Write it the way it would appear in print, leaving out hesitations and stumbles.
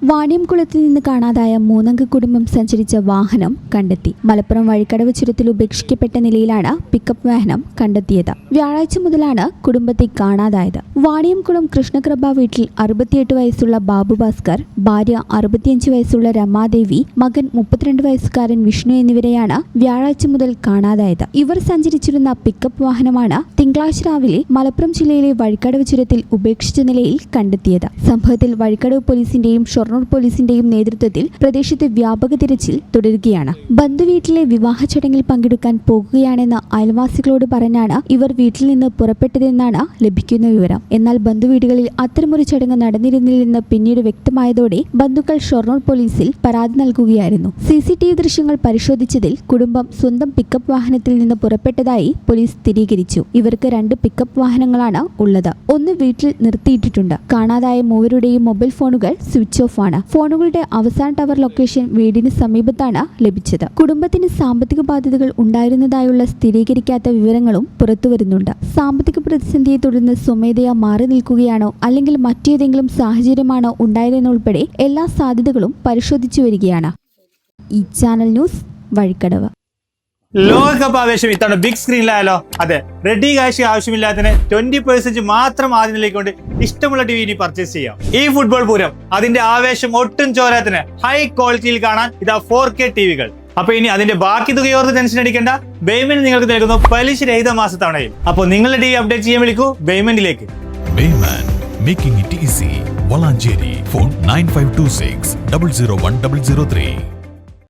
വാണിയംകുളത്തിൽ നിന്ന് കാണാതായ മൂന്നംഗ കുടുംബം സഞ്ചരിച്ച വാഹനം കണ്ടെത്തി. മലപ്പുറം വഴിക്കടവ് ചുരത്തിൽ ഉപേക്ഷിക്കപ്പെട്ട നിലയിലാണ് പിക്കപ്പ് വാഹനം കണ്ടെത്തിയത്. വ്യാഴാഴ്ച മുതലാണ് കുടുംബത്തെ കാണാതായത്. വാണിയംകുളം കൃഷ്ണകൃപ വീട്ടിൽ 68 വയസ്സുള്ള ബാബു ഭാസ്കർ, ഭാര്യ 65 വയസ്സുള്ള രമാദേവി, മകൻ 32 വയസ്സുകാരൻ വിഷ്ണു എന്നിവരെയാണ് വ്യാഴാഴ്ച മുതൽ കാണാതായത്. ഇവർ സഞ്ചരിച്ചിരുന്ന പിക്കപ്പ് വാഹനമാണ് തിങ്കളാഴ്ച രാവിലെ മലപ്പുറം ജില്ലയിലെ വഴിക്കടവ് ചുരത്തിൽ ഉപേക്ഷിച്ച നിലയിൽ കണ്ടെത്തിയത്. സംഭവത്തിൽ വഴിക്കടവ് പോലീസിന്റെയും ഷൊർണൂർ പോലീസിന്റെയും നേതൃത്വത്തിൽ പ്രദേശത്ത് വ്യാപക തിരച്ചിൽ തുടരുകയാണ്. ബന്ധുവീട്ടിലെ വിവാഹ ചടങ്ങിൽ പങ്കെടുക്കാൻ പോകുകയാണെന്ന് അയൽവാസികളോട് പറഞ്ഞാണ് ഇവർ വീട്ടിൽ നിന്ന് പുറപ്പെട്ടതെന്നാണ് ലഭിക്കുന്ന വിവരം. എന്നാൽ ബന്ധുവീടുകളിൽ അത്തരമൊരു ചടങ്ങ് നടന്നിരുന്നില്ലെന്ന് പിന്നീട് വ്യക്തമായതോടെ ബന്ധുക്കൾ ഷൊർണൂർ പോലീസിൽ പരാതി നൽകുകയായിരുന്നു. CCTV ദൃശ്യങ്ങൾ പരിശോധിച്ചതിൽ കുടുംബം സ്വന്തം പിക്കപ്പ് വാഹനത്തിൽ നിന്ന് പുറപ്പെട്ടതായി പോലീസ് സ്ഥിരീകരിച്ചു. ഇവർക്ക് 2 പിക്കപ്പ് വാഹനങ്ങളാണ് ഉള്ളത്. ഒന്ന് വീട്ടിൽ നിർത്തിയിട്ടുണ്ട്. കാണാതായ മൂവരുടെയും മൊബൈൽ ഫോണുകൾ സ്വിച്ച് ഓഫ് ആണ്. ഫോണുകളുടെ അവസാന ടവർ ലൊക്കേഷൻ വീടിന് സമീപത്താണ് ലഭിച്ചത്. കുടുംബത്തിന് സാമ്പത്തിക ബാധ്യതകൾ ഉണ്ടായിരുന്നതായുള്ള സ്ഥിരീകരിക്കാത്ത വിവരങ്ങളും പുറത്തുവരുന്നുണ്ട്. സാമ്പത്തിക പ്രതിസന്ധിയെ തുടർന്ന് സ്വമേധയാ മാറി നിൽക്കുകയാണോ അല്ലെങ്കിൽ മറ്റേതെങ്കിലും സാഹചര്യമാണോ ഉണ്ടായതെന്നുൾപ്പെടെ എല്ലാ സാധ്യതകളും പരിശോധിച്ചു വരികയാണ്. ഈ ചാനൽ ന്യൂസ് വഴിക്കടവ്. ലോകകപ്പ് ആവേശം ഇത്തവണ ബിഗ് സ്ക്രീനിലായാലോ? അതെ, റെഡി കാശ് ആവശ്യമില്ലാത്തതിന് 20% മാത്രം ആദ്യം നിലയിക്കൊണ്ട് ഇഷ്ടമുള്ള TV ഇനി പർച്ചേസ് ചെയ്യാം. ഈ ഫുട്ബോൾ പൂരം അതിന്റെ ആവേശം ഒട്ടും ചോരാത്തിന് ഹൈ ക്വാളിറ്റിയിൽ കാണാൻ ഇതാ 4K TVകൾ. അപ്പൊ ഇനി അതിന്റെ ബാക്കി തുകയോർത്ത് ടെൻഷൻ അടിക്കേണ്ട. ബേയ്മെന്റ് നിങ്ങൾക്ക് നൽകുന്നു പലിശരഹിത മാസത്തവണയിൽ. അപ്പോൾ നിങ്ങളുടെ TV അപ്ഡേറ്റ് ചെയ്യാൻ വിളിക്കൂ ബേയ്മെന്റിലേക്ക്. Making it easy. Valancheri. Phone 9526 001 003.